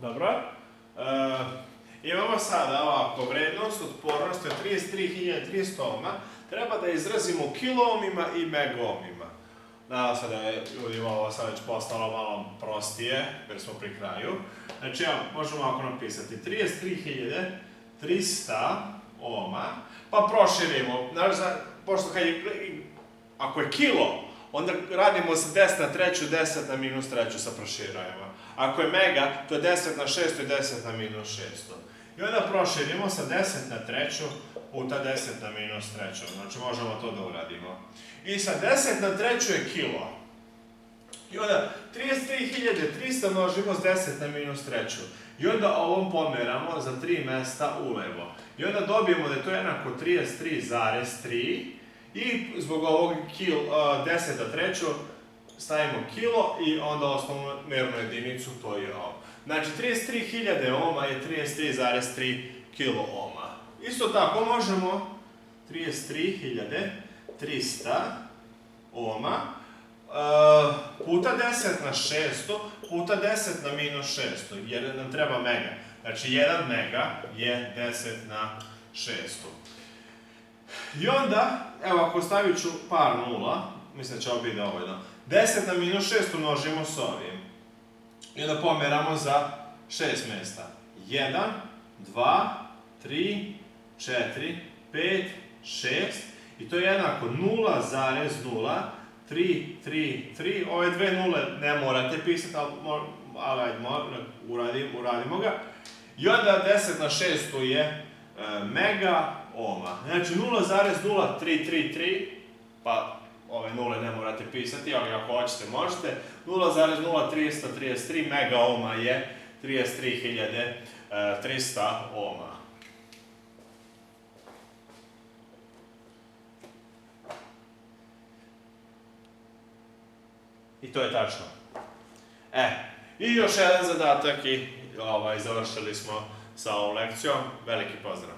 Dobro. Imamo sada ovako, vrednost otpornosti od 33.300 ohma. Treba da izrazimo u kiloohmima i megaohmima. Nadam se da je ljudima ovo sad već postalo malo prostije, jer smo pri kraju. Znači, možemo ovako napisati 33.300 ohma, pa proširimo. Pošto ako je kilo, onda radimo sa 10 na treću, 10 na minus treću sa proširajima. Ako je mega, to je 10 na 600 i 10 na minus 600. I onda proširimo sa 10 na treću puta 10 na minus treću. Znači, možemo to da uradimo. I sa 10 na treću je kilo. I onda 33.300 množimo s 10 na minus treću. I onda ovom pomeramo za 3 mesta ulevo. I onda dobijemo da je to jednako 33,3. I zbog ovog 10 na treću stavimo kilo i onda osnovnu mernu jedinicu, to je ovo. Znači, 33.000 ohma je 33,3 kilo ohma. Isto tako možemo 33.300 ohma puta 10 na 600 puta 10 na minus 600, jer nam treba mega. Znači, 1 mega je 10 na 600. I onda, evo, ako stavit ću par nula, mislim da će ovo biti dovoljno. 10 na minus 600 množimo s ovim. I onda pomeramo za 6 mesta. 1, 2, 3, 4, 5, 6. I to je jednako 0,0333. Ove dve nule ne morate pisati, ali ajde, uradimo ga. I onda 10 na 600 je mega ohma. Znači 0,0333, pa ove nule ne morate pisati, ali ako hoćete možete. 0,0333 mega ohma je 33.300 ohma. I to je tačno. I još jedan zadatak i završili smo sa ovom lekcijom. Veliki pozdrav!